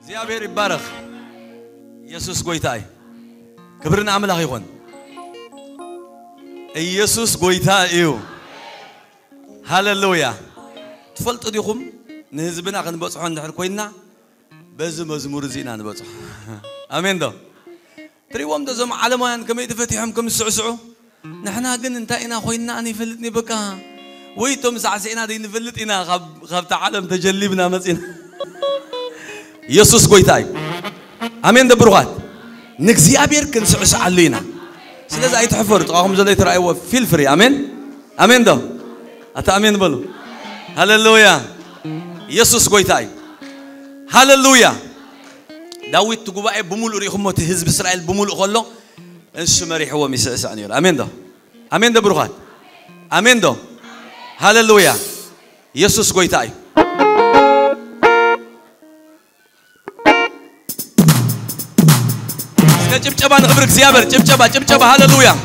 زيابير يبارك يسوس قويتاي كبرنا عمل أخيون يسوس قويتاي إيو هاللويا تفلت أديكم نهزبنا عن بصح عند حركوينا بزم مزمور زينا نبصح آمين ده تريوم ده زم على ما ين كم يتفتحهم كم السعسعو نحنا قلنا انت إنا خوينا أني فلتني بكا ويتم سعسينا دي نفلت إنا خب تعلم تجلبنا مسينا يسوس قويتاي آمين ده بروحات نكزي أبير كن سعس علينا سلازا أي تحفر تقاهم زلي ترى أيوة في الفري آمين آمين ده أتا آمين بلو هاللويا يسوس قويتاي هاللويا داوود تقوى بمول ريخهم وتهز بإسرائيل بمول أقوله السمري هو مساس عنير آمين ده آمين ده بروحات آمين ده هاللويا يسوس قويتاي جبجبا نخبرك زيابر جبجبا هاللويا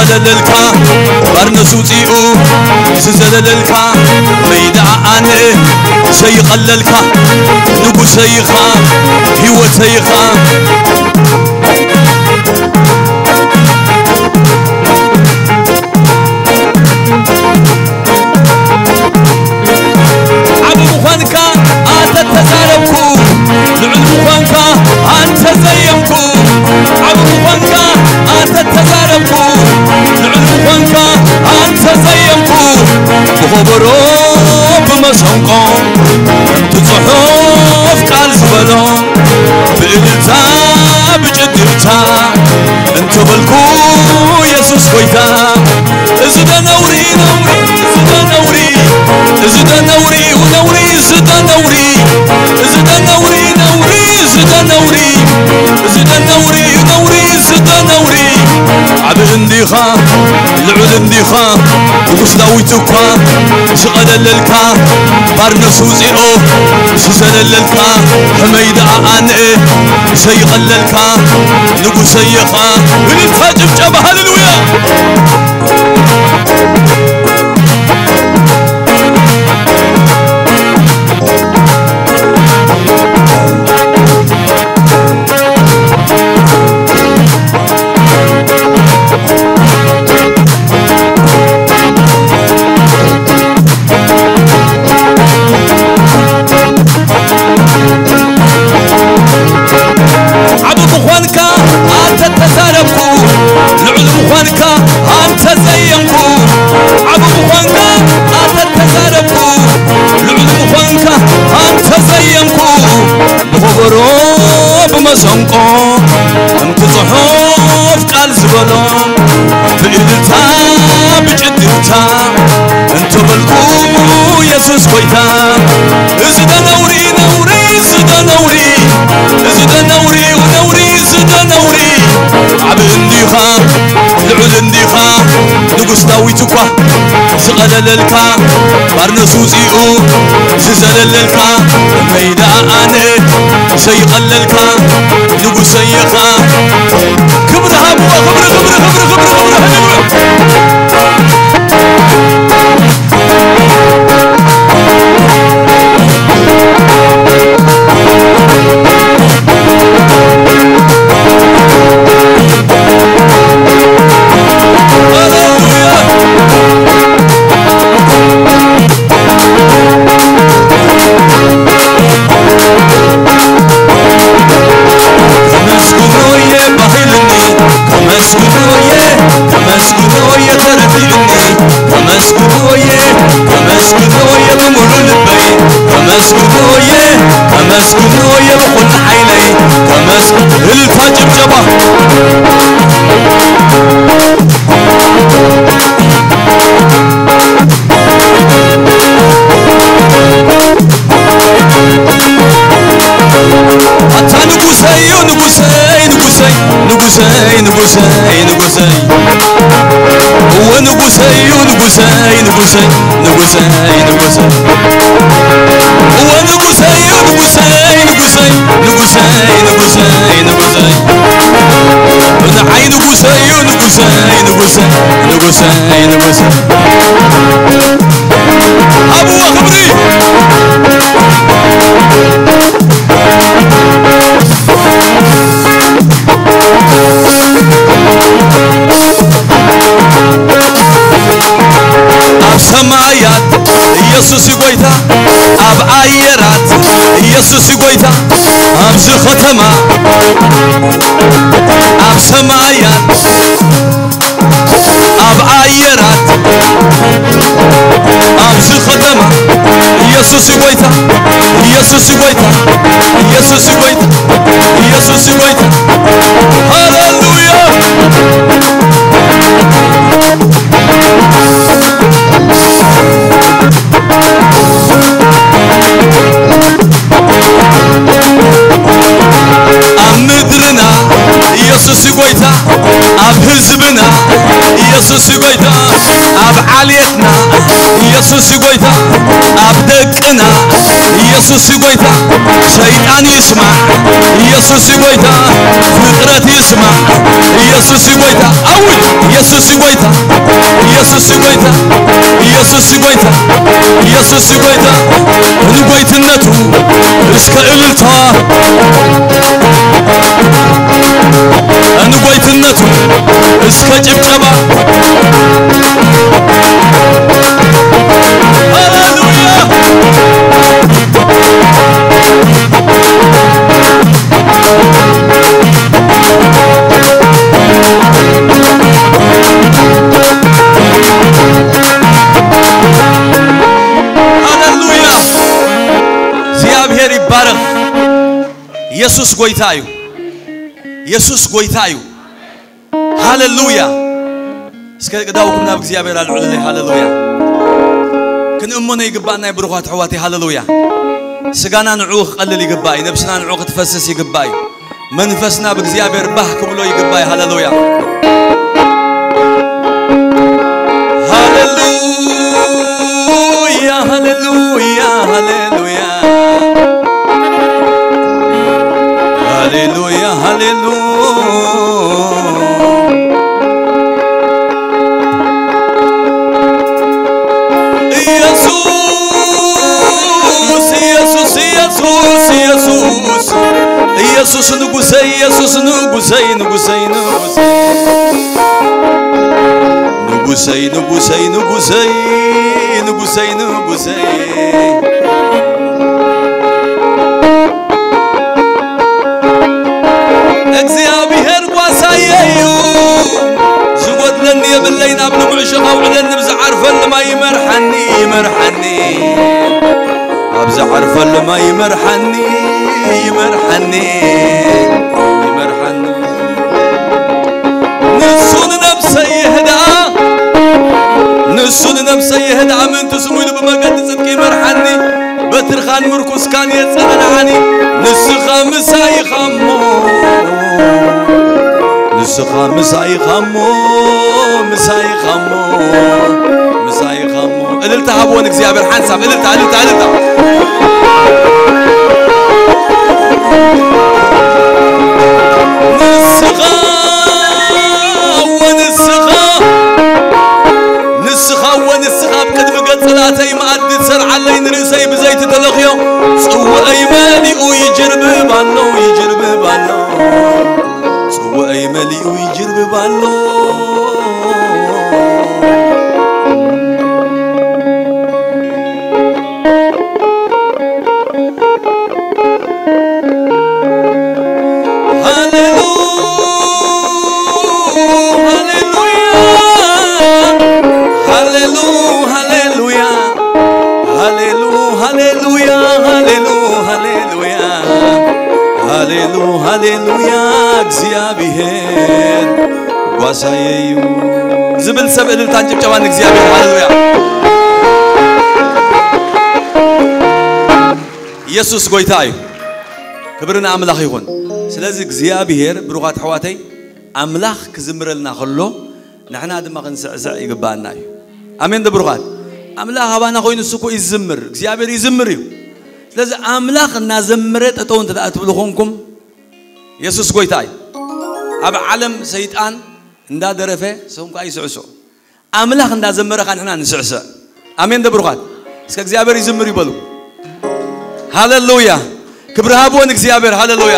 زللكا برنسو تيئو زللكا ميدا أنا سيقللكا نبو سيخا هو سيخا عبو مخوانكا أنت تزاربكو لعل مخوانكا أنت زيمكو عبو مخوانكا أنت تزاربكو أنت زينكو بخبرو بمسونكو تصحوف قال زبلو بإلتا بجدرتا انتو بالكو يسوس خويتا زدا نوري زدا نوري زدا نوري ونوري زدا نوري زدا نوري زدا نوري زدا نوري زدا نوري عبد انديخا العود انديخا وقصداويتوكا شغلللكا بارنسو زيئو سزلللكا حميدا آنئ سيغللكا نقو سيخا ونلتا جبجب هاللويا مسنقو أنت صحوف قال زبلهم بإلتا بجدتا أنت بالقو يسوس كويتا إزد نوري نوري إزد نوري إزد نوري ونوري إزد نوري عب انديخا لعل انديخا نقص داويتكوا سغلل الكا بارنسوزيو زلل الكا ميدا أنا سيقل الكا نقص سيخا كبرها بوا خبر مسكوية بقول عيني الفجر جبا حتى نقوسي هو نقوسي هو نقوسي أبو خبري أب سمايات يسوس قويتا أب عيرات يسوس قويتا أب زختما أب سمايات أب عيرات أب زختما يسوس قويتا يسوس قويتا يسوس قويتا يسوس قويتا هاللويا أمدرنا يسوس قويتا أب حزبنا يسوس قويتا أب عليتنا يسوس قويتا أب دقنا يسوس قويتا شيطان يسمع يسوس قويتا فطرة يسمع يسوس قويتا أول يسوس قويتا يسوس قويتا يسوس قويتا يسوس قويتا نقويت النتو اسك إلتا نقويت النتو اسك جبجبا هاللويا እግዚአብሔር ይባረክ ኢየሱስ ጎይታዩ ኢየሱስ ጎይታዩ ሃሌሉያ እስከ ቅዳውኩና በእግዚአብሔር አልዑል ሃሌሉያ كنؤمن يقبأنا يبرخات حواتي هاللويا سجانا نعوق قلل يقبأي نفسنا نعوق تفسس يقبأي منفسنا بزيابير بحك بلو يقبأي هاللويا هاللويا هاللويا هاللويا هاللويا هاللويا يسوس نقصي يسوس نقصي نقصي نقصي نقصي نقصي نقصي نقصي እግዚአብሔር ጓሳየዩ ዝጎት ለኒ የብለይና ብንብልሽኻ ውዕለን ብዝዓር ፈልማ ይመርሐኒ ይመርሐኒ أبز عرف لما يمرحني يمرحني نفسي يهد عمنت سمويل بمقد صدقي مرحني بترخان مركز كان يتسنعني نسخة مساي خمو نسخة مساي خمو مساي خمو مساي خمو قلت عبونك زيابر حنسام قلت نسخة بقدم قد صلاتي ما عدت سر علي نرسي بزيت تلخيو سوى أي مالي ويجرب بالو سوى أي مالي ويجرب بالو هاليلويا እግዚአብሔር ዋሳየዩ ዝብል ሰብእ ልታንጭብ ጨባን እግዚአብሔር ሃሌሉያ ኢየሱስ ጎይታ እዩ ክብርና አምላኽ ይሁን ስለዚህ እግዚአብሔር ብሩኻት ሕዋተይ አምላኽ ክዝምረልና ከሎ ንሕና ድማ ክንስዕስዕ ይግባና እዩ አሜን ብሩኻት አምላኽ አባና ኮይኑ እሱ እኮ ይዝምር እግዚአብሔር ይዝምር እዩ ስለዚህ አምላኽ እናዘምረ ጠጠው እንተዳአት ብልኹንኩም ኢየሱስ ጎይታይ አብ ዓለም ሰይጣን እንዳደረፈ ሰውንካ ይስዕሶ አምላኽ እንዳዘመረ ካንና ንስዕሰ አሜን ደብሩኻት እስከ እግዚአብሔር ይዝምር ይበሉ ሃሌሉያ ክብር ሃቦን እግዚአብሔር ሃሌሉያ